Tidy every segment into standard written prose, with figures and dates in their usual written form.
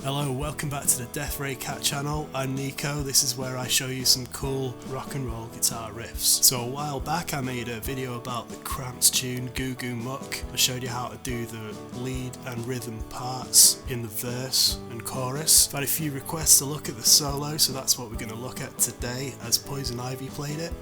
Hello, welcome back to the Death Ray Cat channel. I'm Nico. This is where I show you some cool rock and roll guitar riffs. So a while back I made a video about the Cramps tune Goo Goo Muck. I showed you how to do the lead and rhythm parts in the verse and chorus. I've had a few requests to look at the solo, so that's what we're going to look at today as Poison Ivy played it.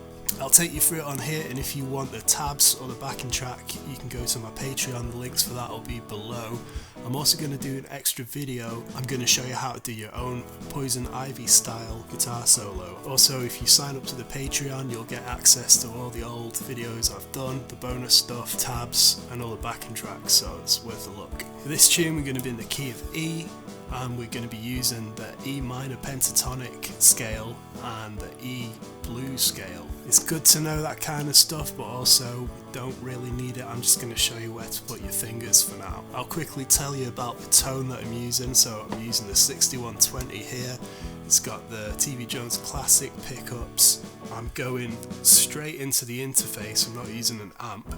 I'll take you through it on here, and if you want the tabs or the backing track you can go to my Patreon. The links for that will be below. I'm also going to do an extra video. I'm going to show you how to do your own Poison Ivy style guitar solo. Also, if you sign up to the Patreon you'll get access to all the old videos I've done, the bonus stuff, tabs and all the backing tracks, so it's worth a look. For this tune we're going to be in the key of E, and we're going to be using the E minor pentatonic scale and the E blues scale. It's good to know that kind of stuff, but also we don't really need it. I'm just going to show you where to put your fingers for now. I'll quickly tell you about the tone that I'm using. So I'm using the 6120 here. It's got the TV Jones Classic pickups. I'm going straight into the interface. I'm not using an amp.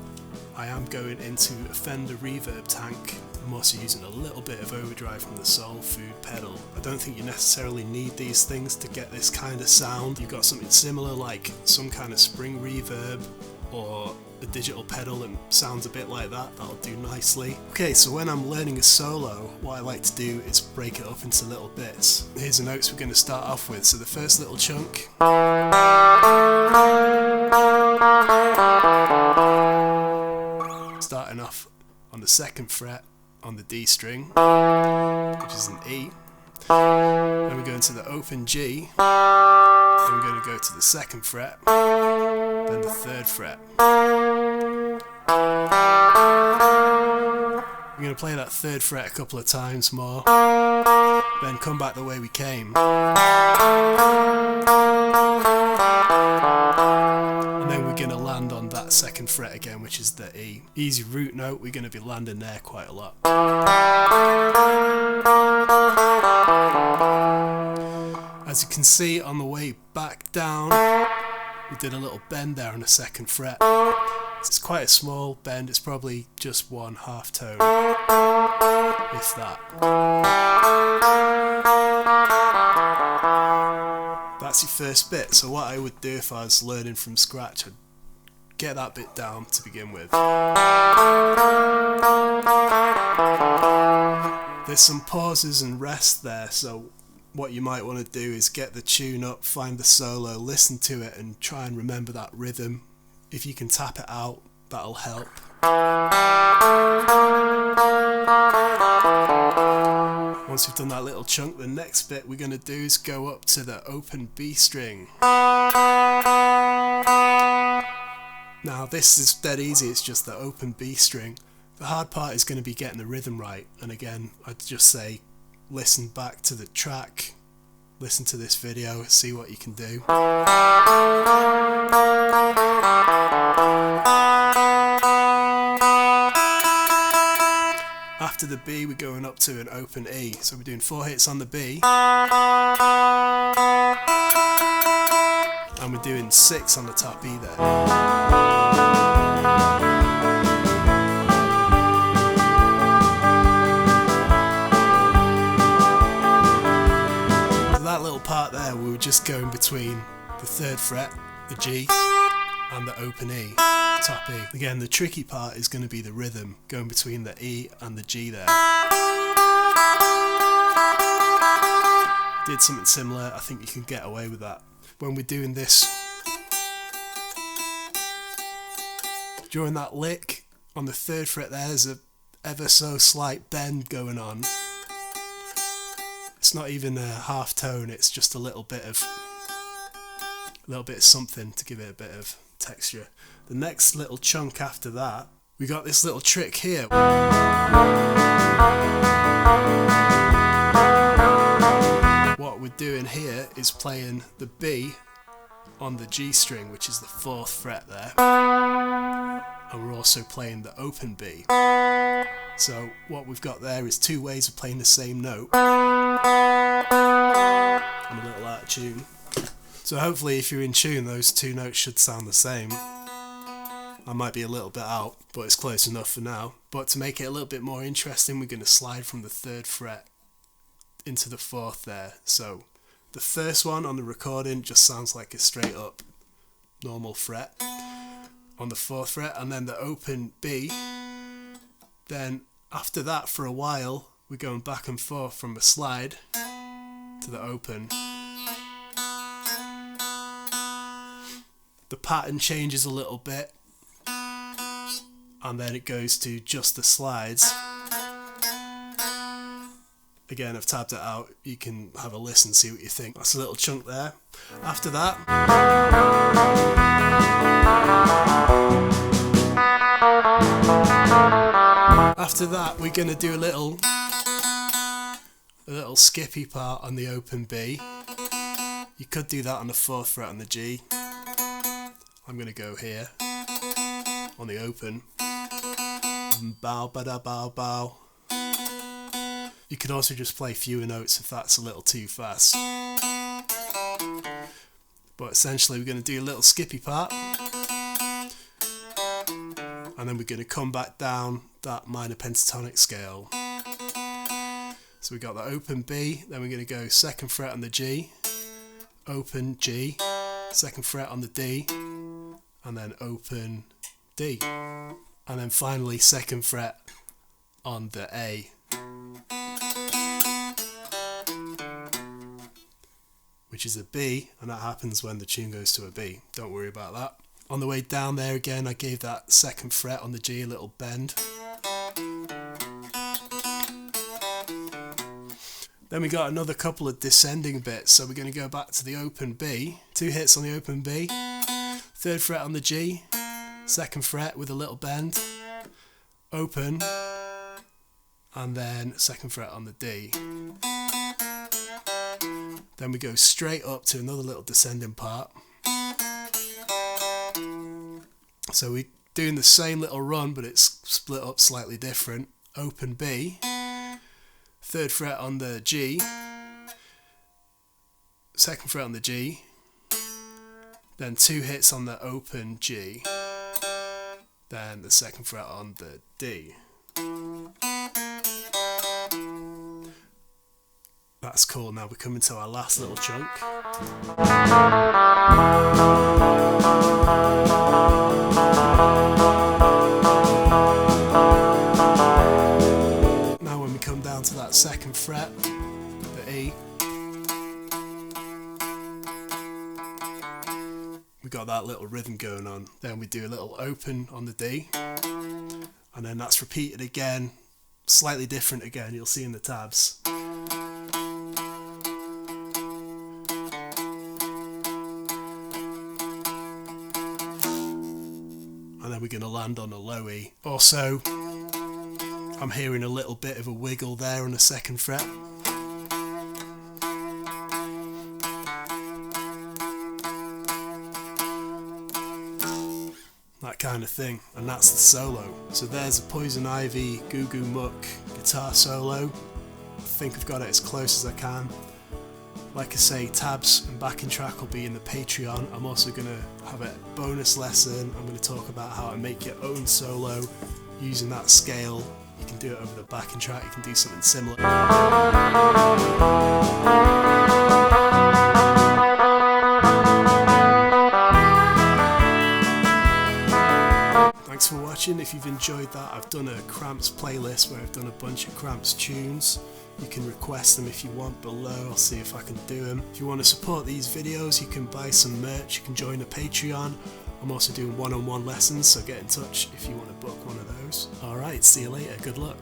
I am going into a Fender reverb tank. I'm also using a little bit of overdrive from the Soul Food pedal. I don't think you necessarily need these things to get this kind of sound. You've got something similar like some kind of spring reverb or a digital pedal that sounds a bit like that, that'll do nicely. Okay, so when I'm learning a solo, what I like to do is break it up into little bits. Here's the notes we're going to start off with. So the first little chunk, starting off on the second fret on the D string, which is an E. Then we go into the open G, then we're going to go to the second fret, then the third fret. We're going to play that third fret a couple of times more, then come back the way we came. And then we're going to land on that second fret again, which is the E. Easy root note, we're going to be landing there quite a lot. As you can see on the way back down, we did a little bend there on the second fret. It's quite a small bend, it's probably just one half tone, if that. That's your first bit, so what I would do if I was learning from scratch, I'd get that bit down to begin with. There's some pauses and rest there, so what you might want to do is get the tune up, find the solo, listen to it and try and remember that rhythm. If you can tap it out, that'll help. Once we've done that little chunk, the next bit we're going to do is go up to the open B string. Now this is dead easy, it's just the open B string. The hard part is going to be getting the rhythm right, and again I'd just say listen back to the track, listen to this video, see what you can do. After the B we're going up to an open E, so we're doing 4 hits on the B and we're doing 6 on the top E there. That little part there, we were just going between the 3rd fret, the G, and the open E, top E. Again, the tricky part is going to be the rhythm, going between the E and the G there. Did something similar, I think you can get away with that. When we're doing this, during that lick, on the 3rd fret there's a ever so slight bend going on. It's not even a half tone, it's just a little bit of something to give it a bit of texture. The next little chunk after that we got this little trick here. What we're doing here is playing the B on the G string, which is the 4th fret there, and we're also playing the open B. So what we've got there is 2 ways of playing the same note. I'm a little out of tune. So hopefully if you're in tune, those 2 notes should sound the same. I might be a little bit out, but it's close enough for now. But to make it a little bit more interesting, we're going to slide from the 3rd fret into the 4th there. So the first one on the recording just sounds like a straight up normal fret on the 4th fret, and then the open B. Then after that, for a while, we're going back and forth from a slide to the open. The pattern changes a little bit, and then it goes to just the slides. Again, I've tabbed it out. You can have a listen, see what you think. That's a little chunk there. After that, we're going to do a little skippy part on the open B. You could do that on the 4th fret on the G. I'm going to go here on the open. Bow, ba-da, bow, bow. You could also just play fewer notes if that's a little too fast. But essentially we're going to do a little skippy part, and then we're going to come back down that minor pentatonic scale. So we got the open B, then we're going to go 2nd fret on the G, open G, 2nd fret on the D, and then open D, and then finally 2nd fret on the A, which is a B, and that happens when the tune goes to a B. Don't worry about that. On the way down there again, I gave that 2nd fret on the G a little bend. Then we got another couple of descending bits, so we're going to go back to the open B, 2 hits on the open B, 3rd fret on the G, 2nd fret with a little bend, open, and then 2nd fret on the D. Then we go straight up to another little descending part. So we're doing the same little run, but it's split up slightly different. Open B, 3rd fret on the G, 2nd fret on the G, then 2 hits on the open G, then the 2nd fret on the D. That's cool. Now we're coming to our last little chunk. Now when we come down to that 2nd fret, the E, we got that little rhythm going on. Then we do a little open on the D, and then that's repeated again, slightly different again, you'll see in the tabs. And then we're going to land on a low E. Also, I'm hearing a little bit of a wiggle there on the 2nd fret. That kind of thing, and that's the solo. So there's a Poison Ivy Goo Goo Muck guitar solo. I think I've got it as close as I can. Like I say, tabs and backing track will be in the Patreon. I'm also going to have a bonus lesson. I'm going to talk about how to make your own solo using that scale. You can do it over the backing track, you can do something similar. Thanks for watching. If you've enjoyed that, I've done a Cramps playlist where I've done a bunch of Cramps tunes. You can request them if you want below, I'll see if I can do them. If you want to support these videos, you can buy some merch, you can join a Patreon. I'm also doing one-on-one lessons, so get in touch if you want to book one of those. Alright, see you later, good luck.